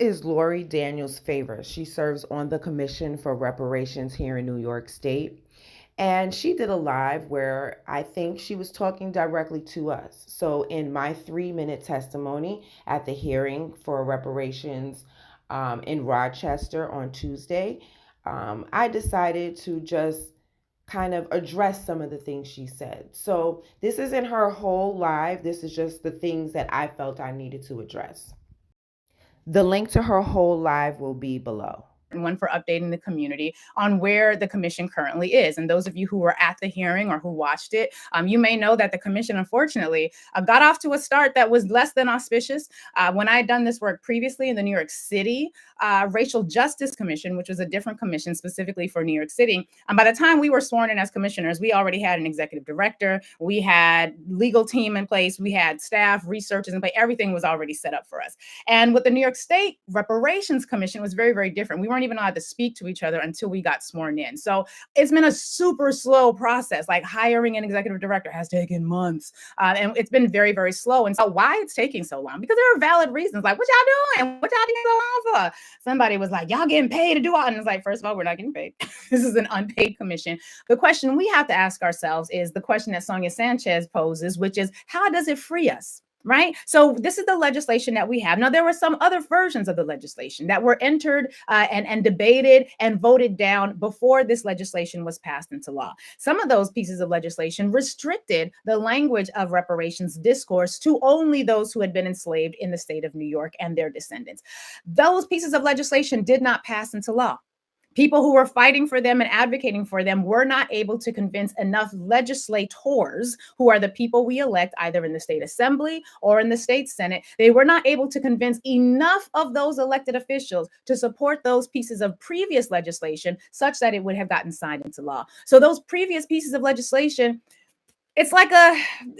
is Lori Daniels Favors. She serves on the Commission for Reparations here in New York State. And she did a live where I think she was talking directly to us. So, in my 3 minute testimony at the hearing for reparations in Rochester on Tuesday, I decided to just kind of address some of the things she said. So, this isn't her whole live, this is just the things that I felt I needed to address. The link to her whole live will be below. One for updating the community on where the commission currently is. And those of you who were at the hearing or who watched it, you may know that the commission, unfortunately, got off to a start that was less than auspicious. When I had done this work previously in the New York City Racial Justice Commission, which was a different commission specifically for New York City, by the time we were sworn in as commissioners, we already had an executive director, we had legal team in place, we had staff, researchers in place, everything was already set up for us. And with the New York State Reparations Commission was very, very different. We weren't even allowed to speak to each other until we got sworn in. So it's been a super slow process. Like hiring an executive director has taken months. And it's been very, very slow. And so why it's taking so long? Because there are valid reasons. Like, what y'all doing? What y'all doing so long for? Somebody was like, y'all getting paid to do all. And it's like, first of all, we're not getting paid. This is an unpaid commission. The question we have to ask ourselves is the question that Sonia Sanchez poses, which is, how does it free us? Right? So this is the legislation that we have. Now, there were some other versions of the legislation that were entered and debated and voted down before this legislation was passed into law. Some of those pieces of legislation restricted the language of reparations discourse to only those who had been enslaved in the state of New York and their descendants. Those pieces of legislation did not pass into law. People who were fighting for them and advocating for them were not able to convince enough legislators, who are the people we elect either in the state assembly or in the state senate. They were not able to convince enough of those elected officials to support those pieces of previous legislation such that it would have gotten signed into law. So those previous pieces of legislation, it's like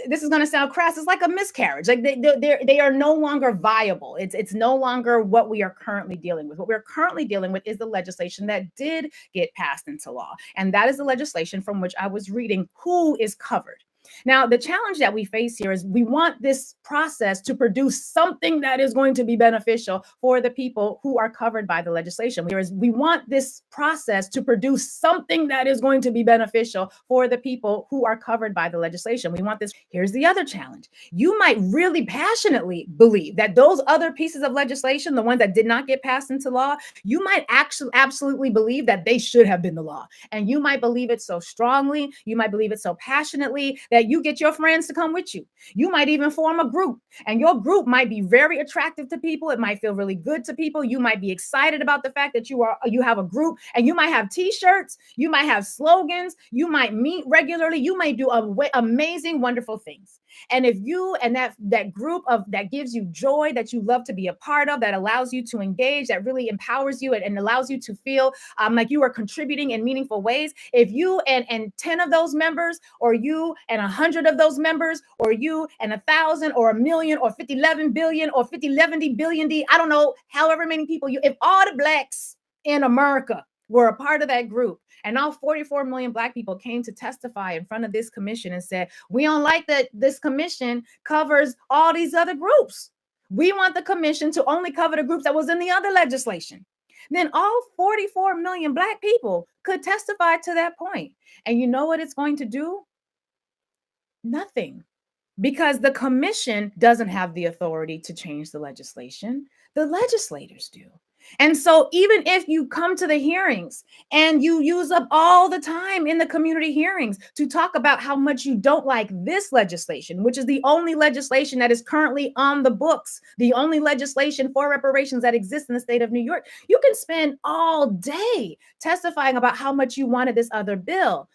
this is going to sound crass, it's like a miscarriage. Like they are no longer viable. It's no longer what we are currently dealing with. What we're currently dealing with is the legislation that did get passed into law. And that is the legislation from which I was reading who is covered. Now, the challenge that we face here is we want this process to produce something that is going to be beneficial for the people who are covered by the legislation. We want this process to produce something that is going to be beneficial for the people who are covered by the legislation. We want this. Here's the other challenge. You might really passionately believe that those other pieces of legislation, the ones that did not get passed into law, you might actually absolutely believe that they should have been the law. And you might believe it so strongly, you might believe it so passionately that you get your friends to come with you. You might even form a group, and your group might be very attractive to people. It might feel really good to people. You might be excited about the fact that you have a group, and you might have t-shirts, you might have slogans, you might meet regularly, you might do amazing, wonderful things. And if you and that group of that gives you joy, that you love to be a part of, that allows you to engage, that really empowers you and allows you to feel like you are contributing in meaningful ways, if you and 10 of those members, or you and 100 of those members, or you and 1,000 or 1,000,000 or 5011 billion or 5011 billion D, I don't know, however many people if all the Blacks in America were a part of that group, and all 44 million Black people came to testify in front of this commission and said, we don't like that this commission covers all these other groups. We want the commission to only cover the groups that was in the other legislation. Then all 44 million Black people could testify to that point. And you know what it's going to do? Nothing. Because the commission doesn't have the authority to change the legislation. The legislators do. And so even if you come to the hearings and you use up all the time in the community hearings to talk about how much you don't like this legislation, which is the only legislation that is currently on the books, the only legislation for reparations that exists in the state of New York, you can spend all day testifying about how much you wanted this other bill.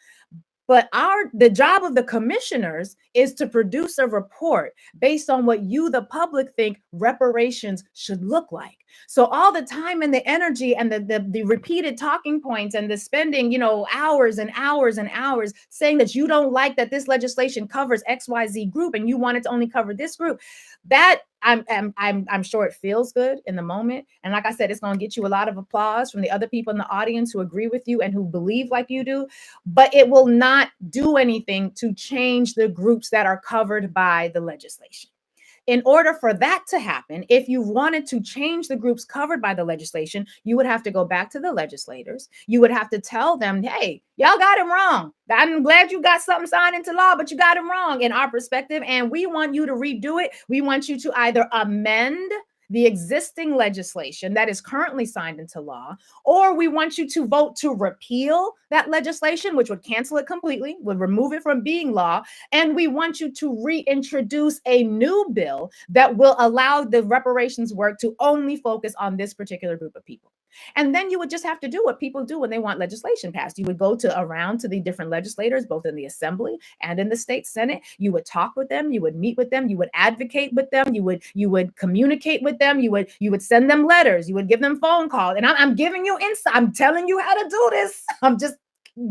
But the job of the commissioners is to produce a report based on what you, the public, think reparations should look like. So all the time and the energy and the repeated talking points and the spending, hours and hours and hours saying that you don't like that this legislation covers XYZ group and you want it to only cover this group, that I'm sure it feels good in the moment. And like I said, it's going to get you a lot of applause from the other people in the audience who agree with you and who believe like you do, but it will not do anything to change the groups that are covered by the legislation. In order for that to happen, if you wanted to change the groups covered by the legislation, you would have to go back to the legislators. You would have to tell them, hey, y'all got it wrong. I'm glad you got something signed into law, but you got it wrong in our perspective. And we want you to redo it. We want you to either amend the existing legislation that is currently signed into law, or we want you to vote to repeal that legislation, which would cancel it completely, would remove it from being law. And we want you to reintroduce a new bill that will allow the reparations work to only focus on this particular group of people. And then you would just have to do what people do when they want legislation passed. You would go around to the different legislators, both in the assembly and in the state senate. You would talk with them, you would meet with them, you would advocate with them, you would communicate with them, you would send them letters, you would give them phone calls. And I'm giving you insight. I'm telling you how to do this. I'm just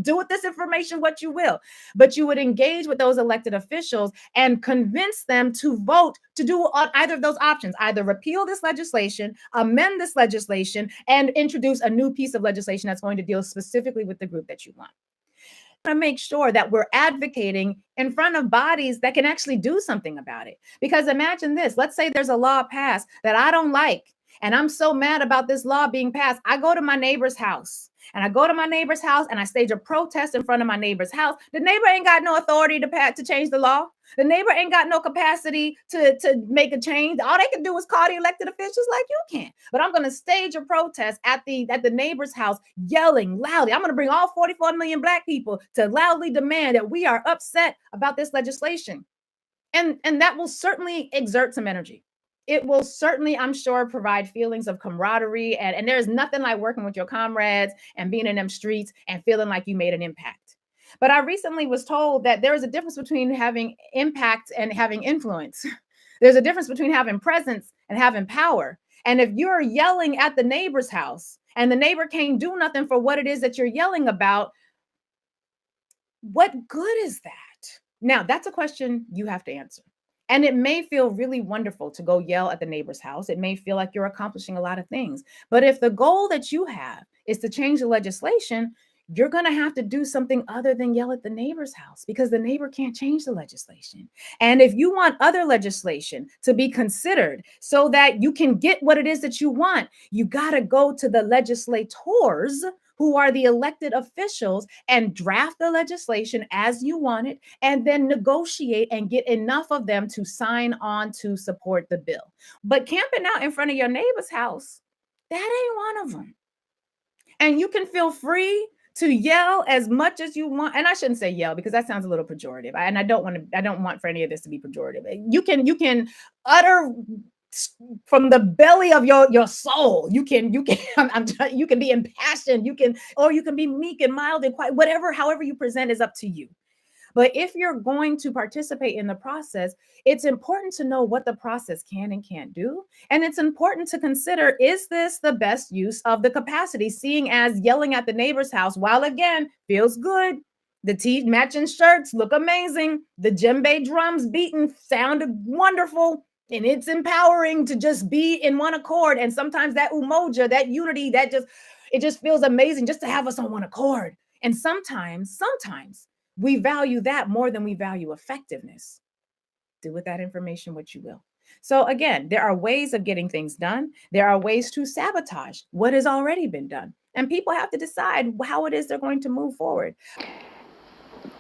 do with this information what you will. But you would engage with those elected officials and convince them to vote to do either of those options, either repeal this legislation, amend this legislation, and introduce a new piece of legislation that's going to deal specifically with the group that you want. To make sure that we're advocating in front of bodies that can actually do something about it. Because imagine this, let's say there's a law passed that I don't like, and I'm so mad about this law being passed. I go to my neighbor's house. And I go to my neighbor's house and I stage a protest in front of my neighbor's house. The neighbor ain't got no authority to change the law. The neighbor ain't got no capacity to make a change. All they can do is call the elected officials like you can. But I'm going to stage a protest at the neighbor's house, yelling loudly. I'm going to bring all 44 million Black people to loudly demand that we are upset about this legislation. And that will certainly exert some energy. It will certainly, I'm sure, provide feelings of camaraderie. And there's nothing like working with your comrades and being in them streets and feeling like you made an impact. But I recently was told that there is a difference between having impact and having influence. There's a difference between having presence and having power. And if you're yelling at the neighbor's house and the neighbor can't do nothing for what it is that you're yelling about, what good is that? Now, that's a question you have to answer. And it may feel really wonderful to go yell at the neighbor's house. It may feel like you're accomplishing a lot of things. But if the goal that you have is to change the legislation, you're going to have to do something other than yell at the neighbor's house, because the neighbor can't change the legislation. And if you want other legislation to be considered so that you can get what it is that you want, you got to go to the legislators, who are the elected officials, and draft the legislation as you want it, and then negotiate and get enough of them to sign on to support the bill. But camping out in front of your neighbor's house, that ain't one of them. And you can feel free to yell as much as you want. And I shouldn't say yell, because that sounds a little pejorative. And I don't want for any of this to be pejorative. You can utter from the belly of your soul. You can be impassioned, you can be meek and mild and quiet, however you present is up to you. But if you're going to participate in the process, it's important to know what the process can and can't do. And it's important to consider, is this the best use of the capacity, seeing as yelling at the neighbor's house, while again, feels good. The matching shirts look amazing. The djembe drums beating sounded wonderful. And it's empowering to just be in one accord. And sometimes that umoja, that unity, it just feels amazing just to have us on one accord. And sometimes we value that more than we value effectiveness. Do with that information what you will. So again, there are ways of getting things done. There are ways to sabotage what has already been done. And people have to decide how it is they're going to move forward.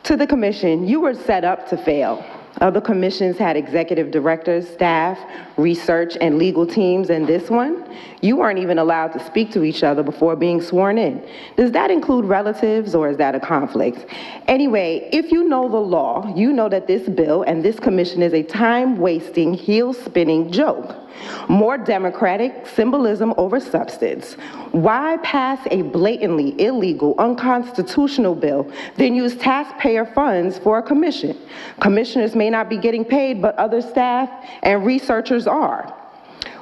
To the commission, you were set up to fail. Other commissions had executive directors, staff, research, and legal teams, and this one, you weren't even allowed to speak to each other before being sworn in. Does that include relatives, or is that a conflict? Anyway, if you know the law, you know that this bill and this commission is a time-wasting, heel-spinning joke. More democratic symbolism over substance. Why pass a blatantly illegal, unconstitutional bill, then use taxpayer funds for a commission? Commissioners may not be getting paid, but other staff and researchers are.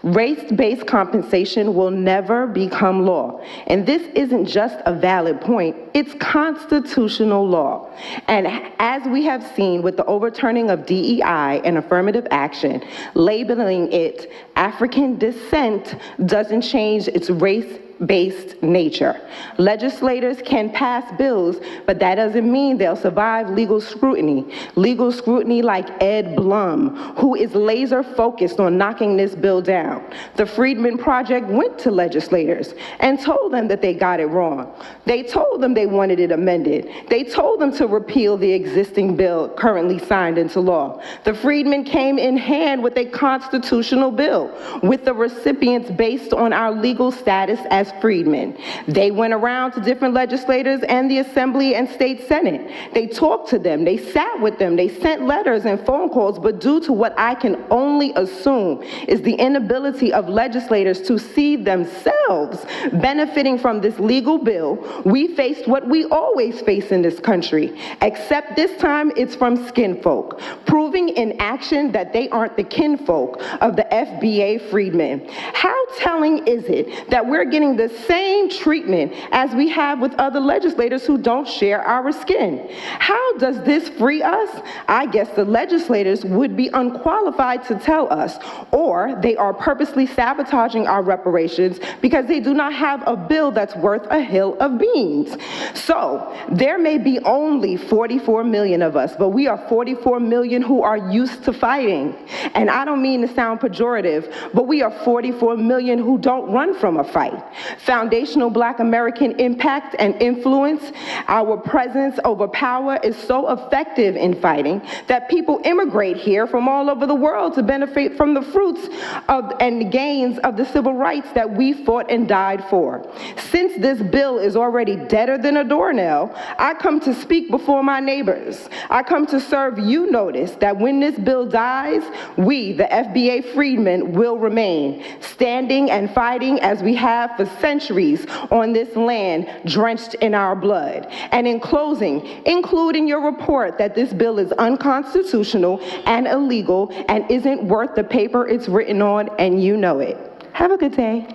Race-based compensation will never become law. And this isn't just a valid point, it's constitutional law. And as we have seen with the overturning of DEI and affirmative action, labeling it African descent doesn't change its race freedom-based nature. Legislators can pass bills, but that doesn't mean they'll survive legal scrutiny. Legal scrutiny like Ed Blum, who is laser focused on knocking this bill down. The Freedmen Project went to legislators and told them that they got it wrong. They told them they wanted it amended. They told them to repeal the existing bill currently signed into law. The Freedmen came in hand with a constitutional bill with the recipients based on our legal status as freedmen. They went around to different legislators and the Assembly and State Senate. They talked to them, they sat with them, they sent letters and phone calls, but due to what I can only assume is the inability of legislators to see themselves benefiting from this legal bill, we faced what we always face in this country, except this time it's from skin folk, proving in action that they aren't the kinfolk of the FBA freedmen. How telling is it that we're getting the same treatment as we have with other legislators who don't share our skin? How does this free us? I guess the legislators would be unqualified to tell us, or they are purposely sabotaging our reparations because they do not have a bill that's worth a hill of beans. So there may be only 44 million of us, but we are 44 million who are used to fighting. And I don't mean to sound pejorative, but we are 44 million who don't run from a fight. Foundational Black American impact and influence, our presence over power is so effective in fighting that people immigrate here from all over the world to benefit from the fruits of and the gains of the civil rights that we fought and died for. Since this bill is already deader than a doornail, I come to speak before my neighbors. I come to serve you notice that when this bill dies, we, the FBA freedmen, will remain standing and fighting as we have for centuries on this land drenched in our blood. And in closing, including your report that this bill is unconstitutional and illegal and isn't worth the paper it's written on, and you know it. Have a good day.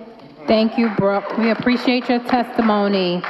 Thank you, Brooke. We appreciate your testimony.